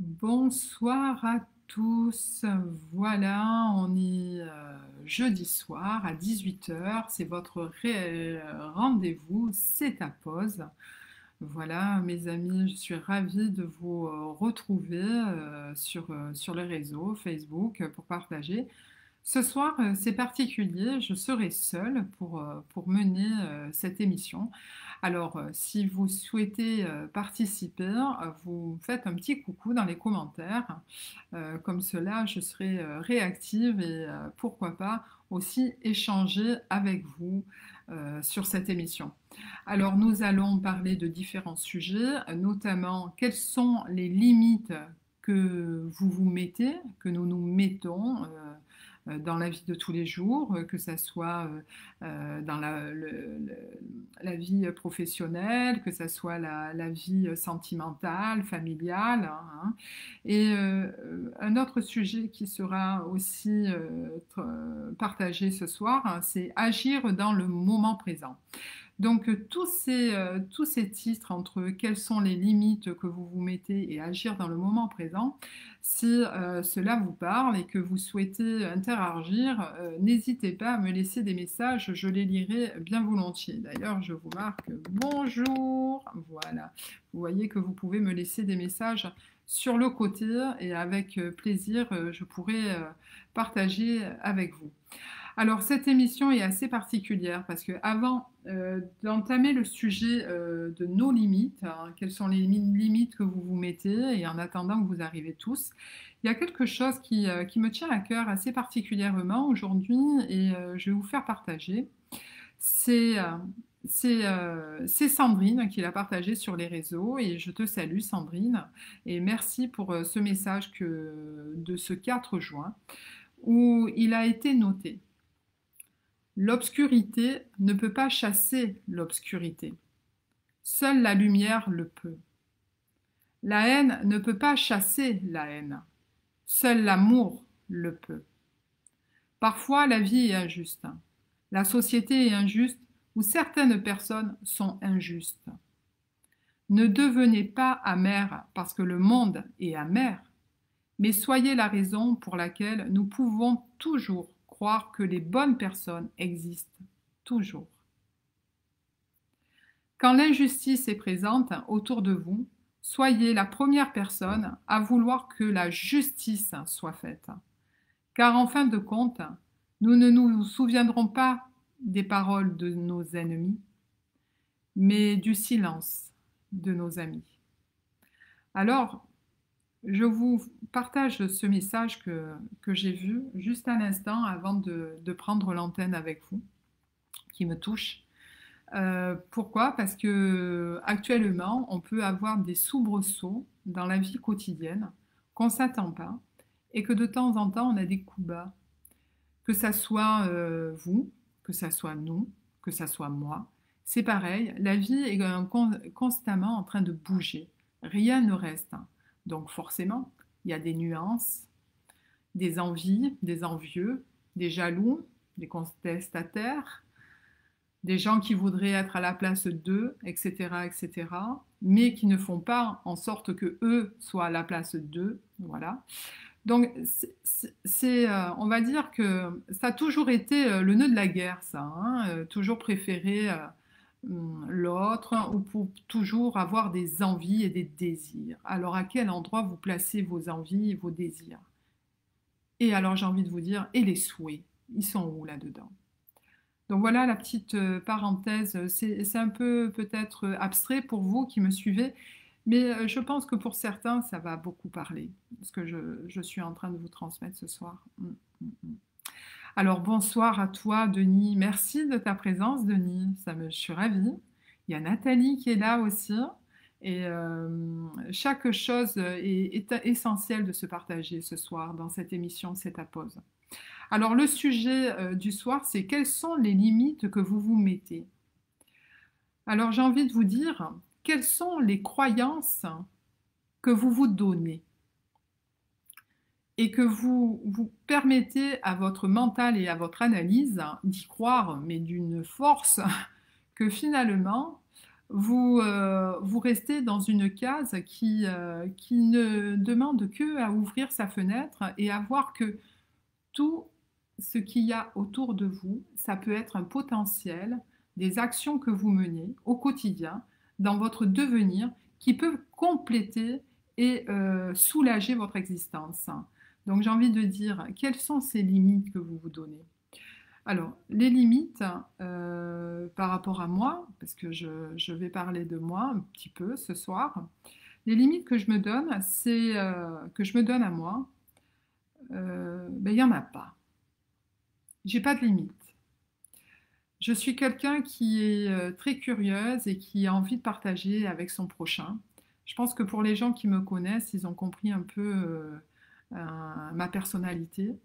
Bonsoir à tous. Voilà, on est jeudi soir à 18 h. C'est votre rendez-vous, c'est ta pause. Voilà, mes amis, je suis ravie de vous retrouver sur les réseaux Facebook pour partager. Ce soir, c'est particulier, je serai seule pour mener cette émission. Alors, si vous souhaitez participer, vous faites un petit coucou dans les commentaires. Comme cela, je serai réactive et pourquoi pas aussi échanger avec vous sur cette émission. Alors, nous allons parler de différents sujets, notamment quelles sont les limites que vous vous mettez, que nous nous mettons dans la vie de tous les jours, que ce soit dans la vie professionnelle, que ce soit la vie sentimentale, familiale. Hein. Et un autre sujet qui sera aussi partagé ce soir, hein, c'est agir dans le moment présent. Donc tous ces titres entre quelles sont les limites que vous vous mettez et agir dans le moment présent, si cela vous parle et que vous souhaitez interagir, n'hésitez pas à me laisser des messages, je les lirai bien volontiers. D'ailleurs, je vous marque bonjour, voilà. Vous voyez que vous pouvez me laisser des messages sur le côté et avec plaisir, je pourrai partager avec vous. Alors cette émission est assez particulière parce que avant d'entamer le sujet de nos limites, hein, quelles sont les limites que vous vous mettez et en attendant que vous arrivez tous, il y a quelque chose qui me tient à cœur assez particulièrement aujourd'hui et je vais vous faire partager. C'est c'est Sandrine qui l'a partagé sur les réseaux et je te salue Sandrine et merci pour ce message de ce 4 juin où il a été noté. L'obscurité ne peut pas chasser l'obscurité. Seule la lumière le peut. La haine ne peut pas chasser la haine. Seul l'amour le peut. Parfois, la vie est injuste. La société est injuste ou certaines personnes sont injustes. Ne devenez pas amer parce que le monde est amer, mais soyez la raison pour laquelle nous pouvons toujours croire que les bonnes personnes existent, toujours. Quand l'injustice est présente autour de vous, soyez la première personne à vouloir que la justice soit faite. Car en fin de compte, nous ne nous souviendrons pas des paroles de nos ennemis, mais du silence de nos amis. Alors, je vous partage ce message que j'ai vu juste à l'instant avant de prendre l'antenne avec vous, qui me touche. Pourquoi? Parce que actuellement, on peut avoir des soubresauts dans la vie quotidienne qu'on ne s'attend pas et que de temps en temps, on a des coups bas. Que ça soit vous, que ça soit nous, que ça soit moi, c'est pareil, la vie est constamment en train de bouger. Rien ne reste. Donc forcément, il y a des nuances, des envies, des envieux, des jaloux, des contestataires, des gens qui voudraient être à la place d'eux, etc., etc., mais qui ne font pas en sorte que eux soient à la place d'eux, voilà. Donc, on va dire que ça a toujours été le nœud de la guerre, ça, hein, toujours préférer l'autre ou pour toujours avoir des envies et des désirs. Alors, à quel endroit vous placez vos envies et vos désirs? Et alors, j'ai envie de vous dire, et les souhaits, ils sont où là-dedans? Donc voilà la petite parenthèse, c'est un peu peut-être abstrait pour vous qui me suivez, mais je pense que pour certains, ça va beaucoup parler, ce que je suis en train de vous transmettre ce soir. Alors bonsoir à toi Denis, merci de ta présence Denis, je suis ravie. Il y a Nathalie qui est là aussi, et chaque chose est essentielle de se partager ce soir dans cette émission, c'est ta pause. Alors le sujet du soir, c'est quelles sont les limites que vous vous mettez? Alors j'ai envie de vous dire, quelles sont les croyances que vous vous donnez et que vous permettez à votre mental et à votre analyse d'y croire, mais d'une force que finalement, vous restez dans une case qui ne demande que à ouvrir sa fenêtre et à voir que tout ce qu'il y a autour de vous, ça peut être un potentiel, des actions que vous menez au quotidien, dans votre devenir, qui peuvent compléter et soulager votre existence. Donc j'ai envie de dire, quelles sont ces limites que vous vous donnez? Alors, les limites par rapport à moi, parce que je vais parler de moi un petit peu ce soir, les limites que je me donne, c'est que je me donne à moi, ben, il n'y en a pas. J'ai pas de limite. Je suis quelqu'un qui est très curieuse et qui a envie de partager avec son prochain. Je pense que pour les gens qui me connaissent, ils ont compris un peu ma personnalité.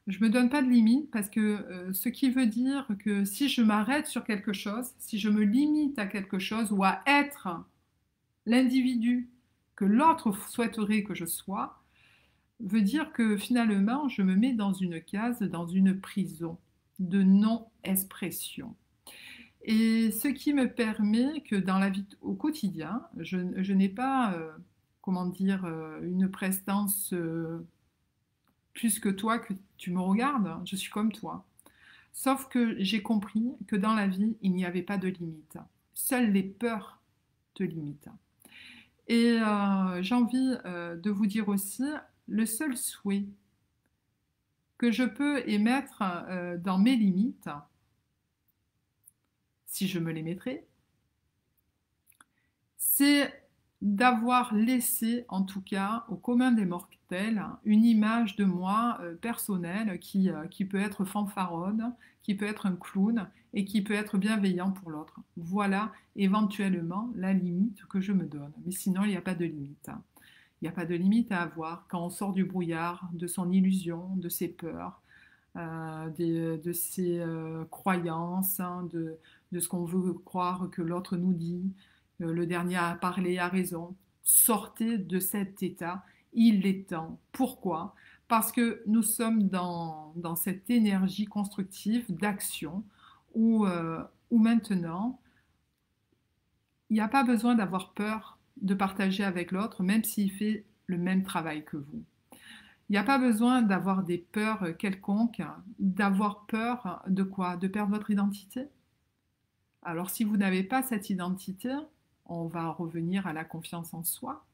Je me donne pas de limite parce que ce qui veut dire que si je m'arrête sur quelque chose, si je me limite à quelque chose ou à être l'individu que l'autre souhaiterait que je sois, veut dire que finalement je me mets dans une case, dans une prison de non-expression. Et ce qui me permet que dans la vie au quotidien, je n'ai pas, comment dire, une prestance plus que toi, que tu me regardes, je suis comme toi. Sauf que j'ai compris que dans la vie, il n'y avait pas de limite. Seules les peurs te limitent. Et j'ai envie de vous dire aussi, le seul souhait que je peux émettre dans mes limites, si je me les mettrais, c'est d'avoir laissé, en tout cas, au commun des mortels, une image de moi personnelle qui peut être fanfaronne, qui peut être un clown et qui peut être bienveillant pour l'autre. Voilà éventuellement la limite que je me donne. Mais sinon, il n'y a pas de limite. Il n'y a pas de limite à avoir quand on sort du brouillard, de son illusion, de ses peurs, de ses croyances, hein, de ce qu'on veut croire que l'autre nous dit. Le dernier a parlé, a raison. Sortez de cet état, il est temps. Pourquoi? Parce que nous sommes dans cette énergie constructive d'action où maintenant, il n'y a pas besoin d'avoir peur de partager avec l'autre, même s'il fait le même travail que vous. Il n'y a pas besoin d'avoir des peurs quelconques, d'avoir peur de quoi? De perdre votre identité? Alors si vous n'avez pas cette identité, on va revenir à la confiance en soi.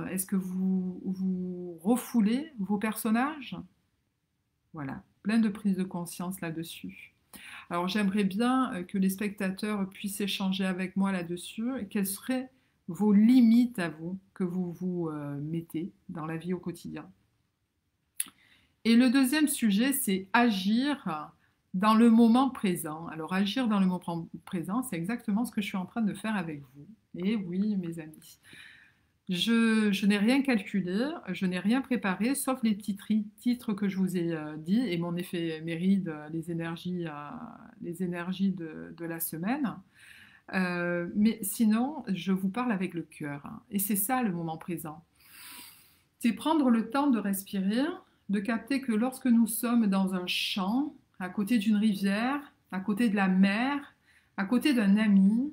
Est-ce que vous refoulez vos personnages? Voilà, plein de prise de conscience là-dessus. Alors j'aimerais bien que les spectateurs puissent échanger avec moi là-dessus. Quelles seraient vos limites à vous que vous vous mettez dans la vie au quotidien? Et le deuxième sujet, c'est agir dans le moment présent. Alors agir dans le moment présent, c'est exactement ce que je suis en train de faire avec vous. Et oui, mes amis. Je n'ai rien calculé, je n'ai rien préparé, sauf les petits titres que je vous ai dit et mon éphéméride, les énergies de la semaine. Mais sinon, je vous parle avec le cœur. Et c'est ça le moment présent. C'est prendre le temps de respirer, de capter que lorsque nous sommes dans un champ, à côté d'une rivière, à côté de la mer, à côté d'un ami,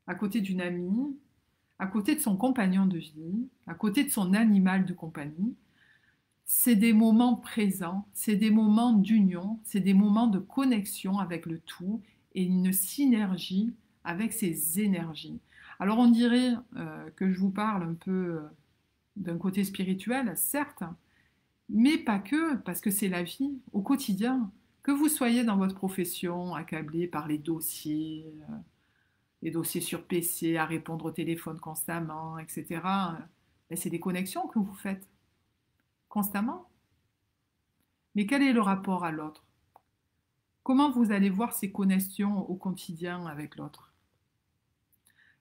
à côté d'une amie, à côté de son compagnon de vie, à côté de son animal de compagnie, c'est des moments présents, c'est des moments d'union, c'est des moments de connexion avec le tout et une synergie avec ces énergies. Alors on dirait que je vous parle un peu d'un côté spirituel, certes, mais pas que, parce que c'est la vie au quotidien. Que vous soyez dans votre profession accablé par les dossiers sur PC, à répondre au téléphone constamment, etc., ben, c'est des connexions que vous faites constamment. Mais quel est le rapport à l'autre? Comment vous allez voir ces connexions au quotidien avec l'autre?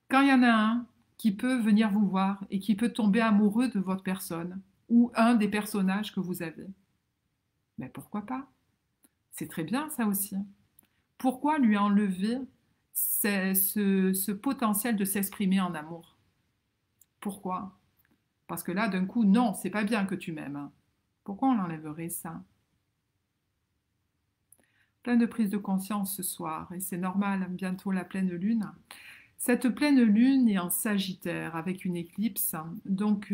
Quand il y en a un qui peut venir vous voir et qui peut tomber amoureux de votre personne ou un des personnages que vous avez, mais pourquoi pas? C'est très bien ça aussi. Pourquoi lui enlever ce potentiel de s'exprimer en amour? Pourquoi? Parce que là, d'un coup, non, c'est pas bien que tu m'aimes. Pourquoi on enlèverait ça? plein de prise de conscience ce soir, et c'est normal, bientôt la pleine lune. Cette pleine lune est en Sagittaire avec une éclipse, donc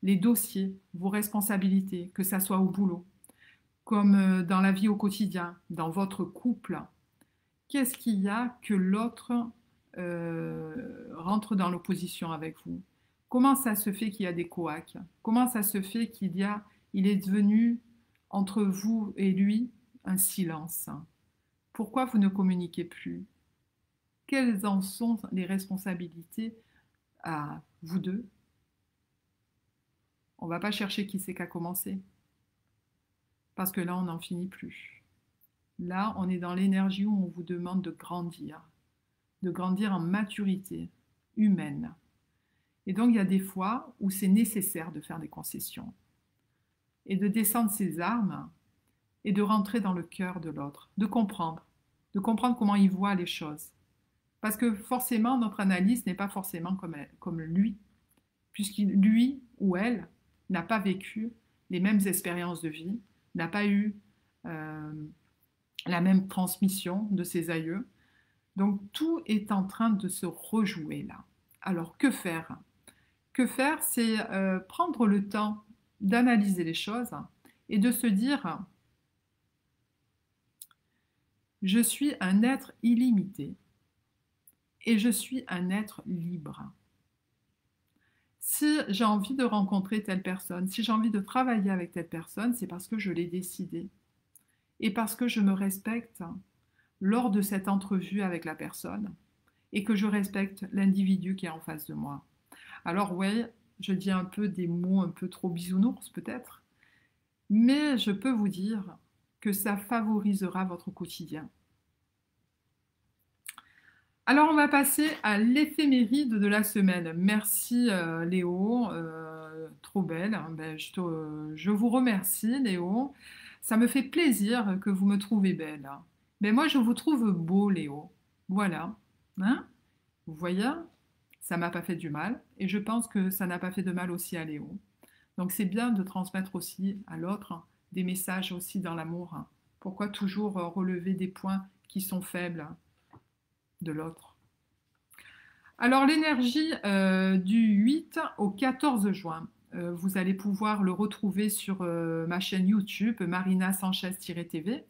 les dossiers, vos responsabilités, que ça soit au boulot, comme dans la vie au quotidien, dans votre couple, qu'est-ce qu'il y a que l'autre rentre dans l'opposition avec vous? Comment ça se fait qu'il y a des couacs? Comment ça se fait il est devenu entre vous et lui un silence? Pourquoi vous ne communiquez plus? Quelles en sont les responsabilités à vous deux? On ne va pas chercher qui c'est qu'à commencer, parce que là, on n'en finit plus. Là, on est dans l'énergie où on vous demande de grandir en maturité humaine. Et donc, il y a des fois où c'est nécessaire de faire des concessions et de descendre ses armes et de rentrer dans le cœur de l'autre, de comprendre comment il voit les choses. Parce que forcément, notre analyse n'est pas forcément comme lui, puisqu'il, lui ou elle, n'a pas vécu les mêmes expériences de vie, n'a pas eu la même transmission de ses aïeux. Donc tout est en train de se rejouer là. Alors que faire? Que faire, c'est prendre le temps d'analyser les choses et de se dire, je suis un être illimité et je suis un être libre. Si j'ai envie de rencontrer telle personne, si j'ai envie de travailler avec telle personne, c'est parce que je l'ai décidé et parce que je me respecte lors de cette entrevue avec la personne et que je respecte l'individu qui est en face de moi. Alors ouais, je dis un peu des mots un peu trop bisounours peut-être, mais je peux vous dire que ça favorisera votre quotidien. Alors on va passer à l'éphéméride de la semaine. Merci Léo, trop belle. Ben, je vous remercie Léo. Ça me fait plaisir que vous me trouvez belle. Mais moi je vous trouve beau Léo. Voilà. Hein? Vous voyez? Ça m'a pas fait du mal et je pense que ça n'a pas fait de mal aussi à Léo. Donc c'est bien de transmettre aussi à l'autre des messages aussi dans l'amour. Pourquoi toujours relever des points qui sont faibles de l'autre? Alors l'énergie du 8 au 14 juin, vous allez pouvoir le retrouver sur ma chaîne YouTube Marina Sanchez-TV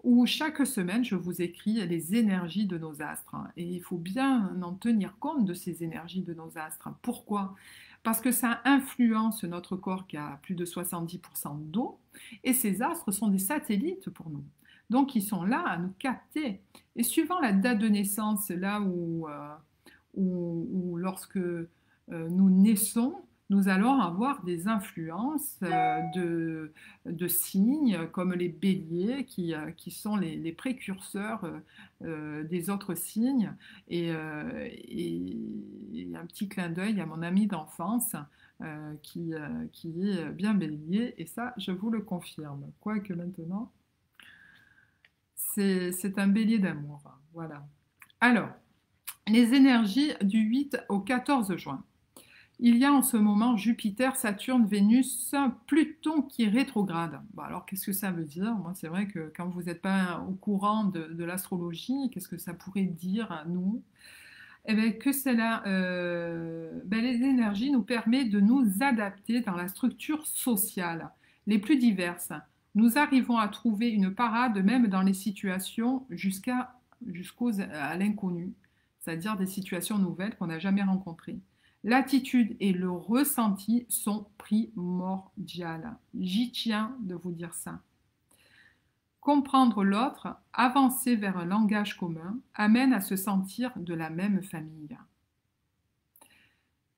où chaque semaine je vous écris les énergies de nos astres. Et il faut bien en tenir compte de ces énergies de nos astres. Pourquoi? Parce que ça influence notre corps qui a plus de 70% d'eau et ces astres sont des satellites pour nous. Donc ils sont là à nous capter. Et suivant la date de naissance, là où lorsque nous naissons, nous allons avoir des influences de signes comme les béliers qui sont les précurseurs des autres signes. Et un petit clin d'œil à mon ami d'enfance qui est bien bélier, et ça, je vous le confirme. Quoique maintenant, c'est un bélier d'amour. Voilà. Alors, les énergies du 8 au 14 juin. Il y a en ce moment Jupiter, Saturne, Vénus, Pluton qui est rétrograde. Bon, alors, qu'est-ce que ça veut dire? Moi, c'est vrai que quand vous n'êtes pas au courant de l'astrologie, qu'est-ce que ça pourrait dire à nous? Eh bien, que cela, les énergies nous permettent de nous adapter dans la structure sociale les plus diverses. Nous arrivons à trouver une parade même dans les situations à l'inconnu, c'est-à-dire des situations nouvelles qu'on n'a jamais rencontrées. L'attitude et le ressenti sont primordiaux. J'y tiens de vous dire ça. Comprendre l'autre, avancer vers un langage commun, amène à se sentir de la même famille.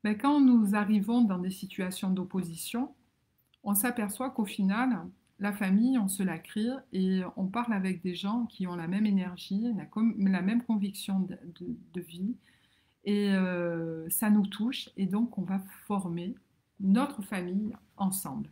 Mais quand nous arrivons dans des situations d'opposition, on s'aperçoit qu'au final, la famille, on se la crée et on parle avec des gens qui ont la même énergie, la même conviction de vie, et ça nous touche, et donc on va former notre famille ensemble.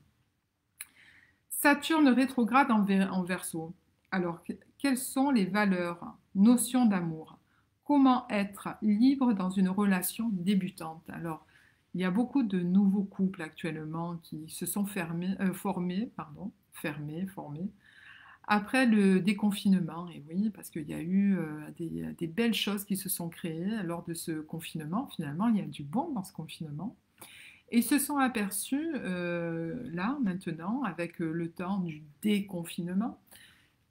Saturne rétrograde en Verseau. Alors, quelles sont les valeurs, notions d'amour? Comment être libre dans une relation débutante? Alors, il y a beaucoup de nouveaux couples actuellement qui se sont formés Après le déconfinement, et oui, parce qu'il y a eu des belles choses qui se sont créées lors de ce confinement. Finalement, il y a du bon dans ce confinement. Et ils se sont aperçus, là, maintenant, avec le temps du déconfinement,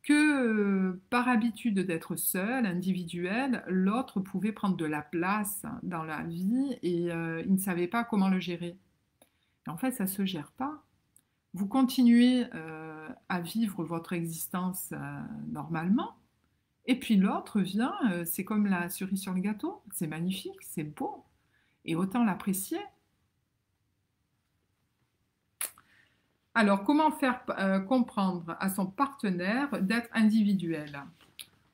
que par habitude d'être seul, individuel, l'autre pouvait prendre de la place dans la vie et il ne savait pas comment le gérer. Et en fait, ça ne se gère pas. Vous continuez à vivre votre existence normalement, et puis l'autre vient, c'est comme la cerise sur le gâteau, c'est magnifique, c'est beau, et autant l'apprécier. Alors, comment faire comprendre à son partenaire d'être individuel?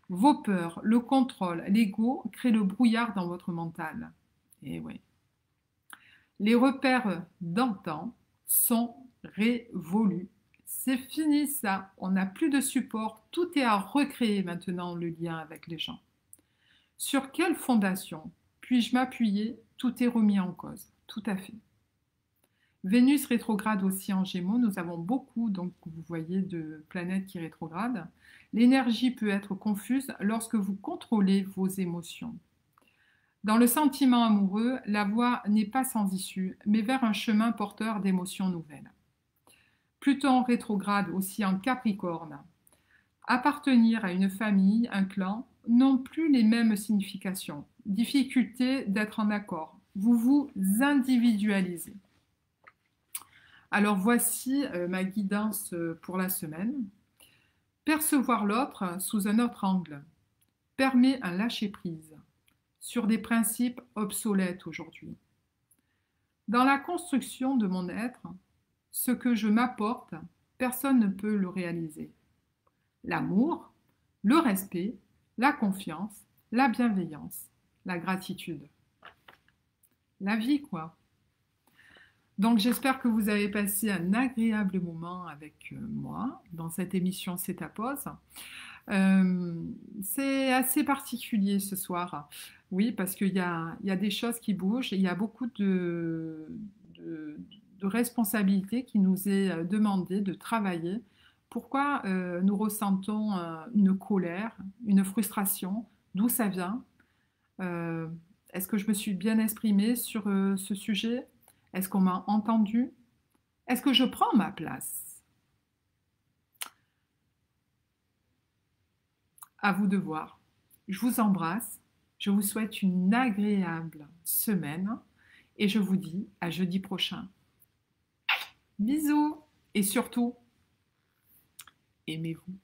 Vos peurs, le contrôle, l'ego créent le brouillard dans votre mental. Et oui. Les repères d'antan sont révolus. C'est fini ça, on n'a plus de support, tout est à recréer maintenant le lien avec les gens. Sur quelle fondation puis-je m'appuyer? Tout est remis en cause, tout à fait. Vénus rétrograde aussi en Gémeaux, nous avons beaucoup, donc vous voyez, de planètes qui rétrogradent. L'énergie peut être confuse lorsque vous contrôlez vos émotions. Dans le sentiment amoureux, la voie n'est pas sans issue, mais vers un chemin porteur d'émotions nouvelles. Pluton rétrograde aussi en Capricorne. Appartenir à une famille, un clan, n'ont plus les mêmes significations. Difficulté d'être en accord. Vous vous individualisez. Alors voici ma guidance pour la semaine. Percevoir l'autre sous un autre angle permet un lâcher-prise sur des principes obsolètes aujourd'hui. Dans la construction de mon être, ce que je m'apporte, personne ne peut le réaliser. L'amour, le respect, la confiance, la bienveillance, la gratitude. La vie, quoi. Donc j'espère que vous avez passé un agréable moment avec moi dans cette émission C'est ta pause. C'est assez particulier ce soir, oui, parce qu'il y a des choses qui bougent, et il y a beaucoup de responsabilités qui nous est demandé de travailler. Pourquoi nous ressentons une colère, une frustration? D'où ça vient? Est-ce que je me suis bien exprimée sur ce sujet? Est-ce qu'on m'a entendu? Est-ce que je prends ma place? À vous de voir. Je vous embrasse. Je vous souhaite une agréable semaine et je vous dis à jeudi prochain. Bisous et surtout, aimez-vous.